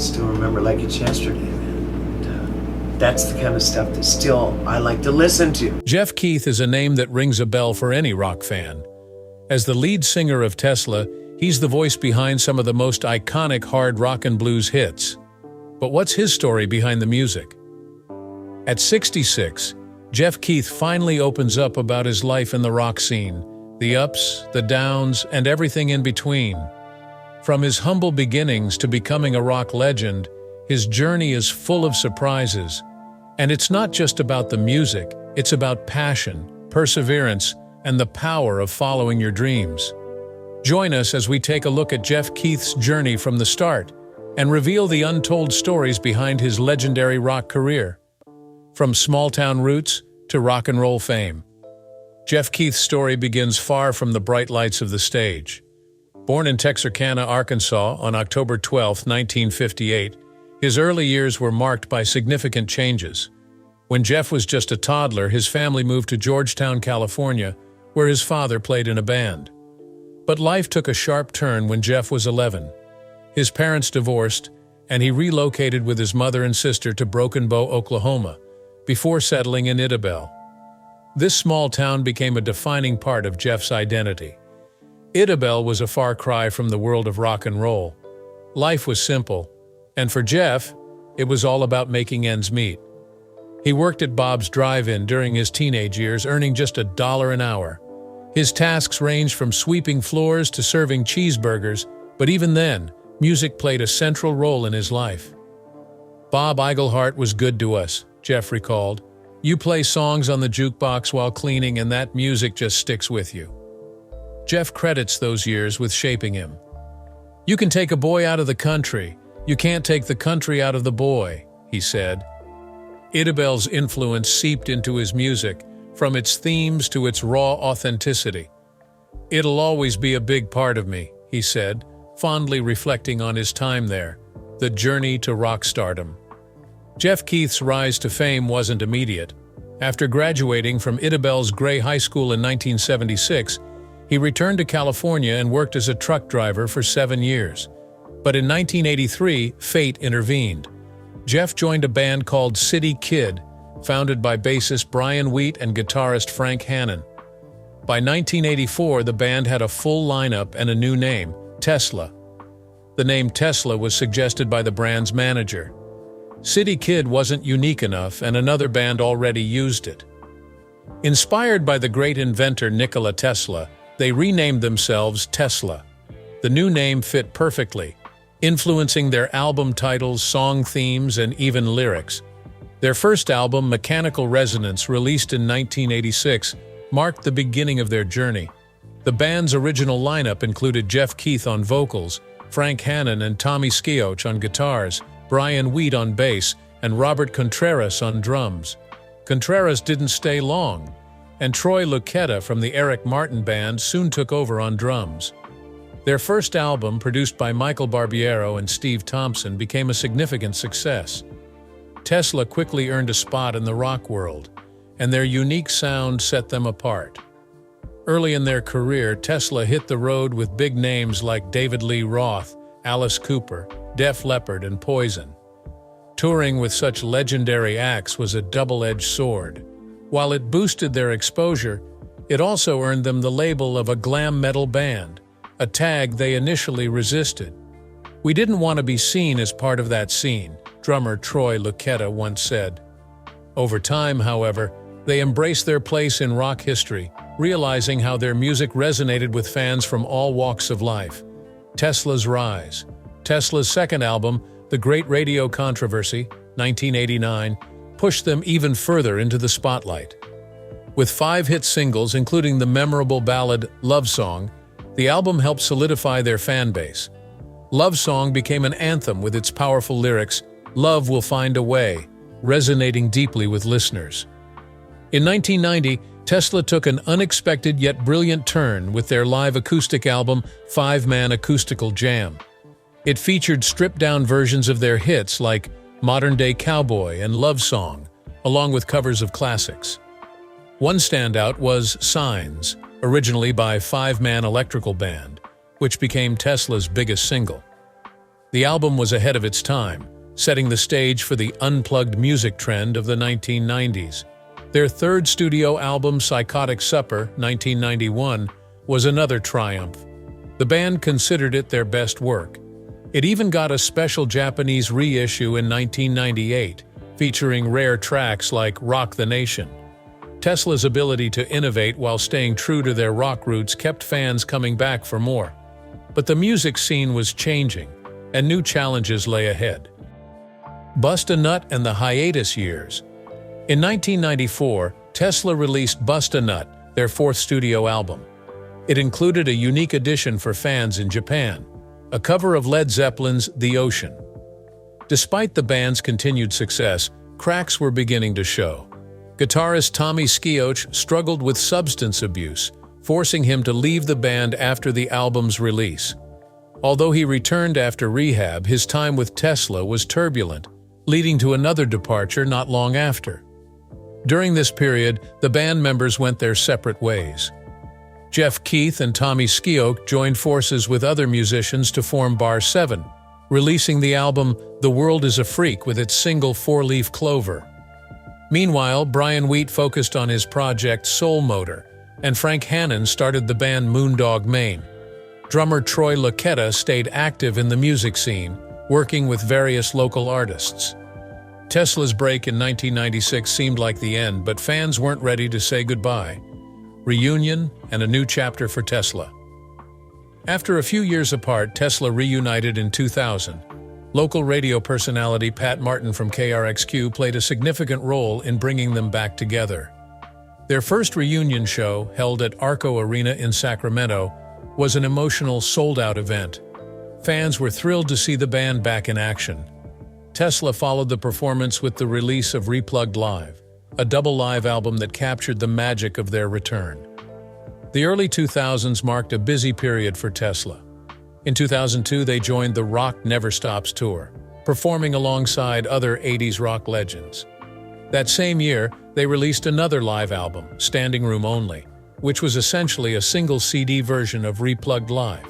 still remember like it's yesterday, man. And, that's the kind of stuff that still I like to listen to. Jeff Keith is a name that rings a bell for any rock fan. As the lead singer of Tesla, he's the voice behind some of the most iconic hard rock and blues hits. But what's his story behind the music? At 66, Jeff Keith finally opens up about his life in the rock scene, the ups, the downs, and everything in between. From his humble beginnings to becoming a rock legend, his journey is full of surprises. And it's not just about the music, it's about passion, perseverance, and the power of following your dreams. Join us as we take a look at Jeff Keith's journey from the start and reveal the untold stories behind his legendary rock career. From small-town roots to rock and roll fame, Jeff Keith's story begins far from the bright lights of the stage. Born in Texarkana, Arkansas on October 12, 1958, his early years were marked by significant changes. When Jeff was just a toddler, his family moved to Georgetown, California, where his father played in a band. But life took a sharp turn when Jeff was 11. His parents divorced, and he relocated with his mother and sister to Broken Bow, Oklahoma, before settling in Idabel. This small town became a defining part of Jeff's identity. Idabel was a far cry from the world of rock and roll. Life was simple, and for Jeff, it was all about making ends meet. He worked at Bob's Drive-In during his teenage years, earning just $1 an hour. His tasks ranged from sweeping floors to serving cheeseburgers, but even then, music played a central role in his life. "Bob Iglehart was good to us," Jeff recalled. "You play songs on the jukebox while cleaning and that music just sticks with you." Jeff credits those years with shaping him. "You can take a boy out of the country. You can't take the country out of the boy," he said. Idabel's influence seeped into his music, from its themes to its raw authenticity. "It'll always be a big part of me," he said, fondly reflecting on his time there, the journey to rock stardom. Jeff Keith's rise to fame wasn't immediate. After graduating from Idabel's Gray High School in 1976, he returned to California and worked as a truck driver for 7 years. But in 1983, fate intervened. Jeff joined a band called City Kid, founded by bassist Brian Wheat and guitarist Frank Hannon. By 1984, the band had a full lineup and a new name, Tesla. The name Tesla was suggested by the brand's manager. City Kid wasn't unique enough, and another band already used it. Inspired by the great inventor Nikola Tesla, they renamed themselves Tesla. The new name fit perfectly, influencing their album titles, song themes, and even lyrics. Their first album, Mechanical Resonance, released in 1986, marked the beginning of their journey. The band's original lineup included Jeff Keith on vocals, Frank Hannon and Tommy Skeoch on guitars, Brian Wheat on bass, and Robert Contreras on drums. Contreras didn't stay long, and Troy Luccketta from the Eric Martin Band soon took over on drums. Their first album, produced by Michael Barbiero and Steve Thompson, became a significant success. Tesla quickly earned a spot in the rock world, and their unique sound set them apart. Early in their career, Tesla hit the road with big names like David Lee Roth, Alice Cooper, Def Leppard, and Poison. Touring with such legendary acts was a double-edged sword. While it boosted their exposure, it also earned them the label of a glam metal band, a tag they initially resisted. "We didn't want to be seen as part of that scene," drummer Troy Luccketta once said. Over time, however, they embraced their place in rock history, realizing how their music resonated with fans from all walks of life. Tesla's rise. Tesla's second album, The Great Radio Controversy, 1989, pushed them even further into the spotlight. With 5 hit singles, including the memorable ballad Love Song, the album helped solidify their fan base. Love Song became an anthem with its powerful lyrics, "Love will find a way," resonating deeply with listeners. In 1990, Tesla took an unexpected yet brilliant turn with their live acoustic album, Five-Man Acoustical Jam. It featured stripped-down versions of their hits like Modern Day Cowboy and Love Song, along with covers of classics. One standout was Signs, originally by Five-Man Electrical Band, which became Tesla's biggest single. The album was ahead of its time, setting the stage for the unplugged music trend of the 1990s. Their third studio album, Psychotic Supper, 1991, was another triumph. The band considered it their best work. It even got a special Japanese reissue in 1998, featuring rare tracks like Rock the Nation. Tesla's ability to innovate while staying true to their rock roots kept fans coming back for more. But the music scene was changing, and new challenges lay ahead. Busta Nut and the Hiatus years. In 1994, Tesla released Busta Nut, their fourth studio album. It included a unique edition for fans in Japan, a cover of Led Zeppelin's The Ocean. Despite the band's continued success, cracks were beginning to show. Guitarist Tommy Skeoch struggled with substance abuse, forcing him to leave the band after the album's release. Although he returned after rehab, his time with Tesla was turbulent, leading to another departure not long after. During this period, the band members went their separate ways. Jeff Keith and Tommy Skeoch joined forces with other musicians to form Bar 7, releasing the album The World is a Freak with its single Four-Leaf Clover. Meanwhile, Brian Wheat focused on his project Soul Motor, and Frank Hannon started the band Moondog Maine. Drummer Troy Luccketta stayed active in the music scene, working with various local artists. Tesla's break in 1996 seemed like the end, but fans weren't ready to say goodbye. Reunion and a new chapter for Tesla. After a few years apart, Tesla reunited in 2000. Local radio personality Pat Martin from KRXQ played a significant role in bringing them back together. Their first reunion show, held at Arco Arena in Sacramento, was an emotional, sold-out event. Fans were thrilled to see the band back in action. Tesla followed the performance with the release of Replugged Live, a double live album that captured the magic of their return. The early 2000s marked a busy period for Tesla. In 2002, they joined the Rock Never Stops tour, performing alongside other 80s rock legends. That same year, they released another live album, Standing Room Only, which was essentially a single CD version of Replugged Live.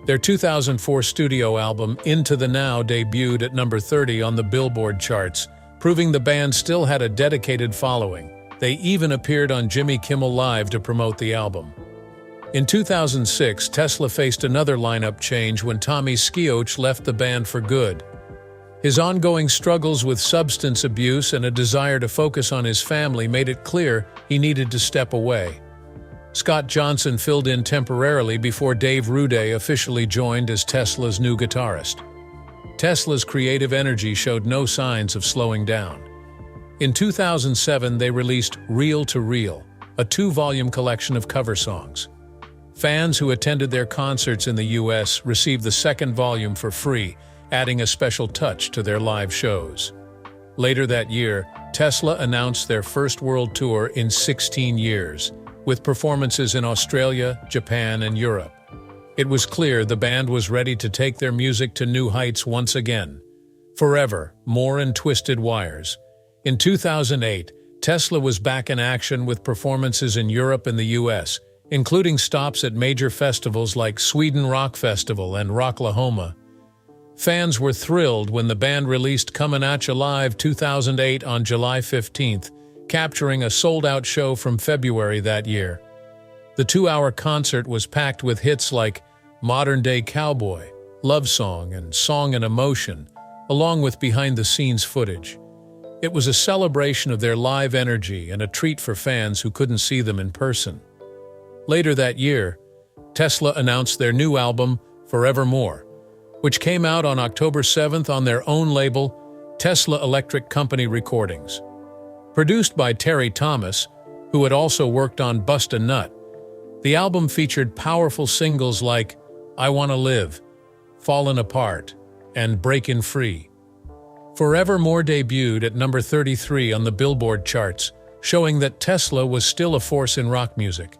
Their 2004 studio album, Into the Now, debuted at number 30 on the Billboard charts, proving the band still had a dedicated following. They even appeared on Jimmy Kimmel Live to promote the album. In 2006, Tesla faced another lineup change when Tommy Skeoch left the band for good. His ongoing struggles with substance abuse and a desire to focus on his family made it clear he needed to step away. Scott Johnson filled in temporarily before Dave Rude officially joined as Tesla's new guitarist. Tesla's creative energy showed no signs of slowing down. In 2007, they released Reel to Reel, a 2-volume collection of cover songs. Fans who attended their concerts in the U.S. received the second volume for free, adding a special touch to their live shows. Later that year, Tesla announced their first world tour in 16 years, with performances in Australia, Japan, and Europe. It was clear the band was ready to take their music to new heights once again. Forever, More and Twisted Wires. In 2008, Tesla was back in action with performances in Europe and the U.S., including stops at major festivals like Sweden Rock Festival and Rocklahoma. Fans were thrilled when the band released Comin' At Ya Live 2008 on July 15th, capturing a sold-out show from February that year. The 2-hour concert was packed with hits like Modern Day Cowboy, Love Song, and Song and Emotion, along with behind-the-scenes footage. It was a celebration of their live energy and a treat for fans who couldn't see them in person. Later that year, Tesla announced their new album, Forevermore, which came out on October 7th on their own label, Tesla Electric Company Recordings. Produced by Terry Thomas, who had also worked on Busta Nut, the album featured powerful singles like I Wanna Live, Fallin' Apart, and Breakin' Free. Forevermore debuted at number 33 on the Billboard charts, showing that Tesla was still a force in rock music.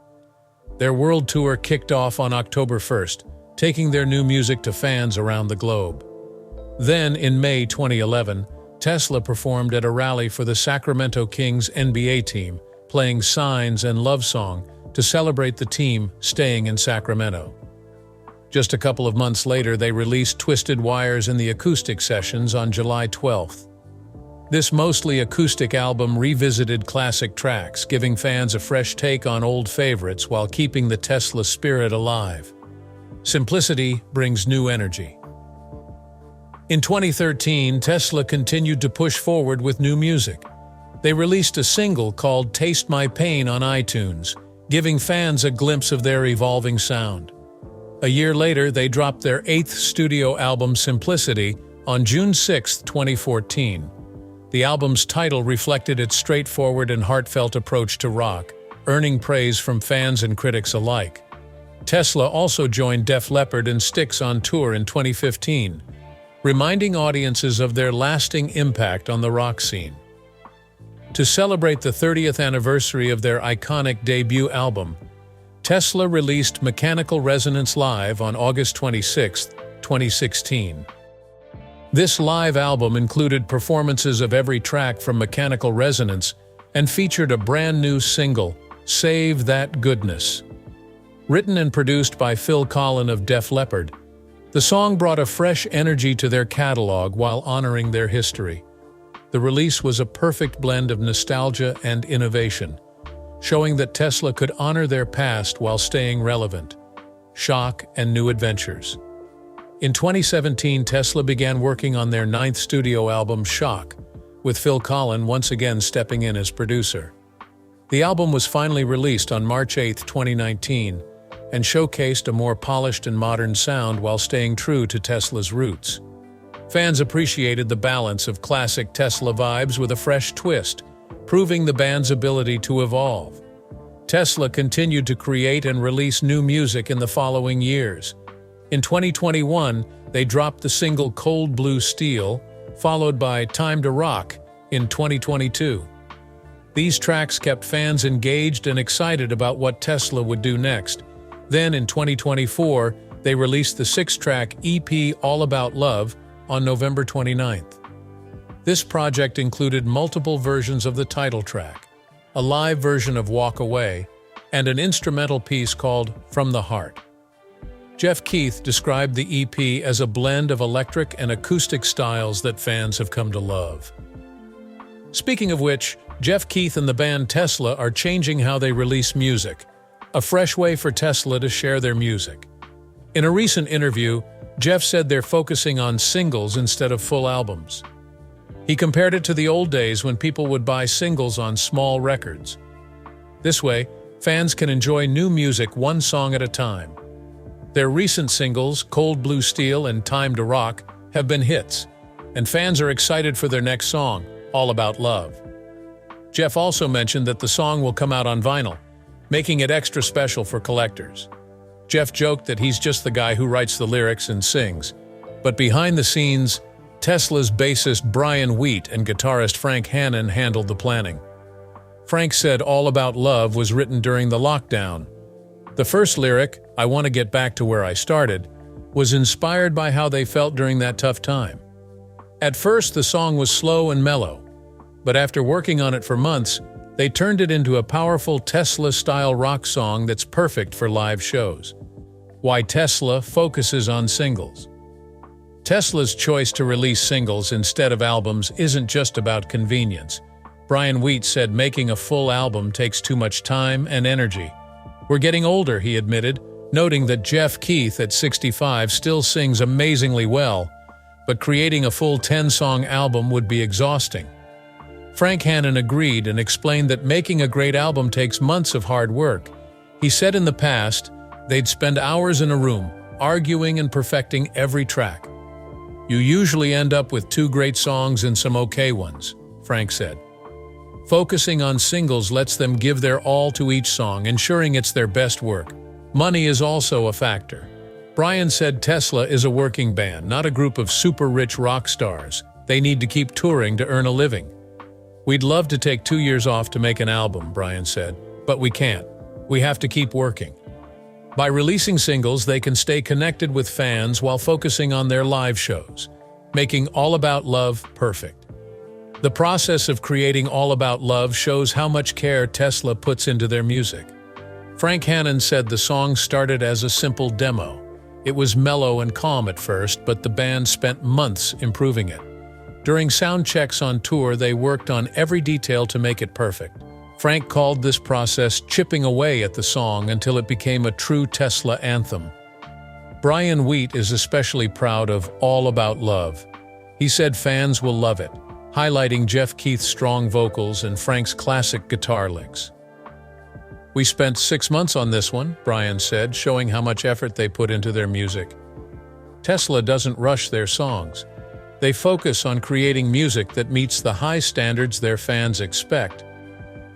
Their world tour kicked off on October 1st, taking their new music to fans around the globe. Then, in May 2011, Tesla performed at a rally for the Sacramento Kings NBA team, playing Signs and Love Song to celebrate the team staying in Sacramento. Just a couple of months later, they released Twisted Wires in the acoustic sessions on July 12th. This mostly acoustic album revisited classic tracks, giving fans a fresh take on old favorites while keeping the Tesla spirit alive. Simplicity brings new energy. In 2013, Tesla continued to push forward with new music. They released a single called Taste My Pain on iTunes, giving fans a glimpse of their evolving sound. A year later, they dropped their 8th studio album Simplicity on June 6, 2014. The album's title reflected its straightforward and heartfelt approach to rock, earning praise from fans and critics alike. Tesla also joined Def Leppard and Styx on tour in 2015, reminding audiences of their lasting impact on the rock scene. To celebrate the 30th anniversary of their iconic debut album, Tesla released Mechanical Resonance Live on August 26, 2016. This live album included performances of every track from Mechanical Resonance and featured a brand new single, Save That Goodness. Written and produced by Phil Collen of Def Leppard, the song brought a fresh energy to their catalog while honoring their history. The release was a perfect blend of nostalgia and innovation, showing that Tesla could honor their past while staying relevant. Shock and new adventures. In 2017, Tesla began working on their 9th studio album, Shock, with Phil Collen once again stepping in as producer. The album was finally released on March 8, 2019, and showcased a more polished and modern sound while staying true to Tesla's roots. Fans appreciated the balance of classic Tesla vibes with a fresh twist, proving the band's ability to evolve. Tesla continued to create and release new music in the following years. In 2021, they dropped the single Cold Blue Steel, followed by Time to Rock in 2022. These tracks kept fans engaged and excited about what Tesla would do next. Then in 2024, they released the 6-track EP All About Love on November 29th. This project included multiple versions of the title track, a live version of Walk Away, and an instrumental piece called From the Heart. Jeff Keith described the EP as a blend of electric and acoustic styles that fans have come to love. Speaking of which, Jeff Keith and the band Tesla are changing how they release music, a fresh way for Tesla to share their music. In a recent interview, Jeff said they're focusing on singles instead of full albums. He compared it to the old days when people would buy singles on small records. This way, fans can enjoy new music one song at a time. Their recent singles, Cold Blue Steel and Time to Rock, have been hits, and fans are excited for their next song, All About Love. Jeff also mentioned that the song will come out on vinyl, making it extra special for collectors. Jeff joked that he's just the guy who writes the lyrics and sings, but behind the scenes, Tesla's bassist Brian Wheat and guitarist Frank Hannon handled the planning. Frank said All About Love was written during the lockdown. The first lyric, I Want to Get Back to Where I Started, was inspired by how they felt during that tough time. At first, the song was slow and mellow, but after working on it for months, they turned it into a powerful Tesla-style rock song that's perfect for live shows. Why Tesla focuses on singles. Tesla's choice to release singles instead of albums isn't just about convenience. Brian Wheat said making a full album takes too much time and energy. We're getting older, he admitted, noting that Jeff Keith at 65 still sings amazingly well, but creating a full 10-song album would be exhausting. Frank Hannon agreed and explained that making a great album takes months of hard work. He said in the past, they'd spend hours in a room, arguing and perfecting every track. You usually end up with 2 great songs and some okay ones, Frank said. Focusing on singles lets them give their all to each song, ensuring it's their best work. Money is also a factor. Brian said Tesla is a working band, not a group of super-rich rock stars. They need to keep touring to earn a living. We'd love to take 2 years off to make an album, Brian said, but we can't. We have to keep working. By releasing singles, they can stay connected with fans while focusing on their live shows, making All About Love perfect. The process of creating All About Love shows how much care Tesla puts into their music. Frank Hannon said the song started as a simple demo. It was mellow and calm at first, but the band spent months improving it. During sound checks on tour, they worked on every detail to make it perfect. Frank called this process chipping away at the song until it became a true Tesla anthem. Brian Wheat is especially proud of All About Love. He said fans will love it, highlighting Jeff Keith's strong vocals and Frank's classic guitar licks. "We spent 6 months on this one," Brian said, showing how much effort they put into their music. Tesla doesn't rush their songs. They focus on creating music that meets the high standards their fans expect.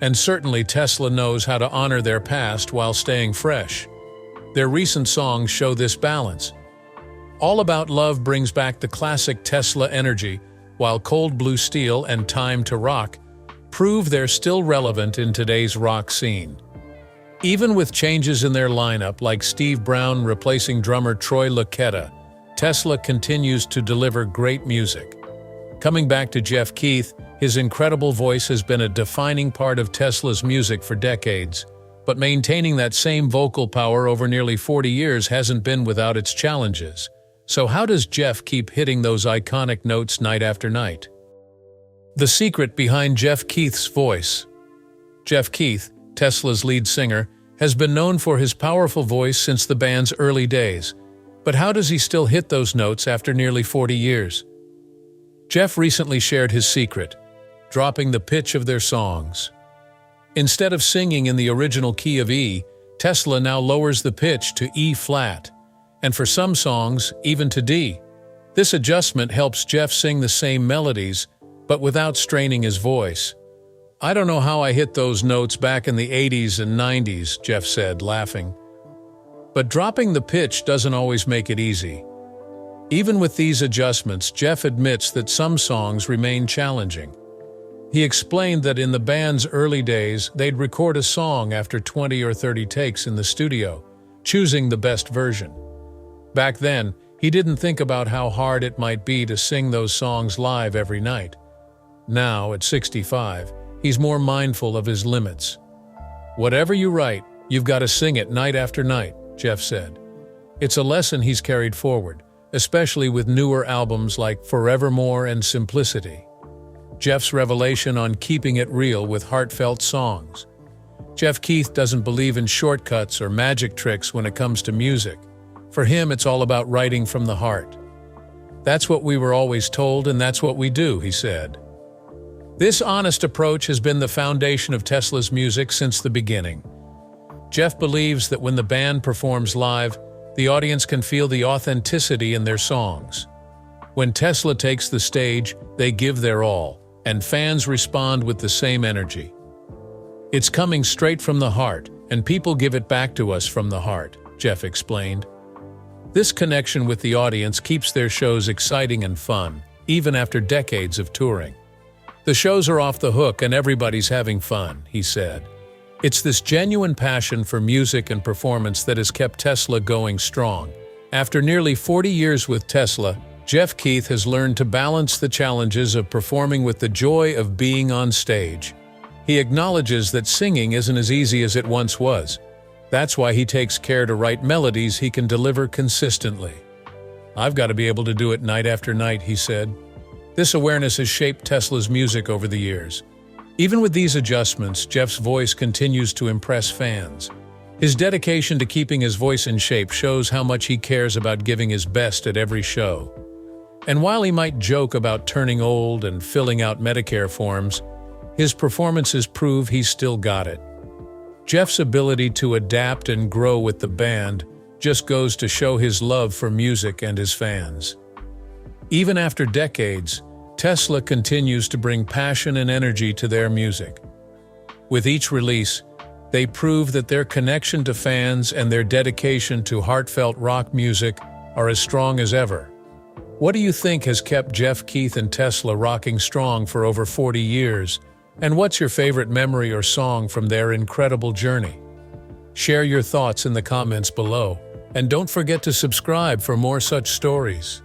And certainly Tesla knows how to honor their past while staying fresh. Their recent songs show this balance. All About Love brings back the classic Tesla energy, while Cold Blue Steel and Time to Rock prove they're still relevant in today's rock scene. Even with changes in their lineup, like Steve Brown replacing drummer Troy Luccketta, Tesla continues to deliver great music. Coming back to Jeff Keith, his incredible voice has been a defining part of Tesla's music for decades, but maintaining that same vocal power over nearly 40 years hasn't been without its challenges. So how does Jeff keep hitting those iconic notes night after night? The secret behind Jeff Keith's voice. Jeff Keith, Tesla's lead singer, has been known for his powerful voice since the band's early days. But how does he still hit those notes after nearly 40 years? Jeff recently shared his secret: dropping the pitch of their songs. Instead of singing in the original key of E, Tesla now lowers the pitch to E flat, and for some songs, even to D. This adjustment helps Jeff sing the same melodies, but without straining his voice. "I don't know how I hit those notes back in the 80s and 90s, Jeff said, laughing. But dropping the pitch doesn't always make it easy. Even with these adjustments, Jeff admits that some songs remain challenging. He explained that in the band's early days, they'd record a song after 20 or 30 takes in the studio, choosing the best version. Back then, he didn't think about how hard it might be to sing those songs live every night. Now, at 65, he's more mindful of his limits. "Whatever you write, you've got to sing it night after night," Jeff said. It's a lesson he's carried forward, especially with newer albums like Forevermore and Simplicity. Jeff's revelation on keeping it real with heartfelt songs. Jeff Keith doesn't believe in shortcuts or magic tricks when it comes to music. For him, it's all about writing from the heart. "That's what we were always told, and that's what we do," he said. This honest approach has been the foundation of Tesla's music since the beginning. Jeff believes that when the band performs live, the audience can feel the authenticity in their songs. When Tesla takes the stage, they give their all, and fans respond with the same energy. "It's coming straight from the heart, and people give it back to us from the heart," Jeff explained. This connection with the audience keeps their shows exciting and fun, even after decades of touring. "The shows are off the hook and everybody's having fun," he said. It's this genuine passion for music and performance that has kept Tesla going strong. After nearly 40 years with Tesla, Jeff Keith has learned to balance the challenges of performing with the joy of being on stage. He acknowledges that singing isn't as easy as it once was. That's why he takes care to write melodies he can deliver consistently. "I've got to be able to do it night after night," he said. This awareness has shaped Tesla's music over the years. Even with these adjustments, Jeff's voice continues to impress fans. His dedication to keeping his voice in shape shows how much he cares about giving his best at every show. And while he might joke about turning old and filling out Medicare forms, his performances prove he's still got it. Jeff's ability to adapt and grow with the band just goes to show his love for music and his fans. Even after decades, Tesla continues to bring passion and energy to their music. With each release, they prove that their connection to fans and their dedication to heartfelt rock music are as strong as ever. What do you think has kept Jeff Keith and Tesla rocking strong for over 40 years? And what's your favorite memory or song from their incredible journey? Share your thoughts in the comments below, and don't forget to subscribe for more such stories.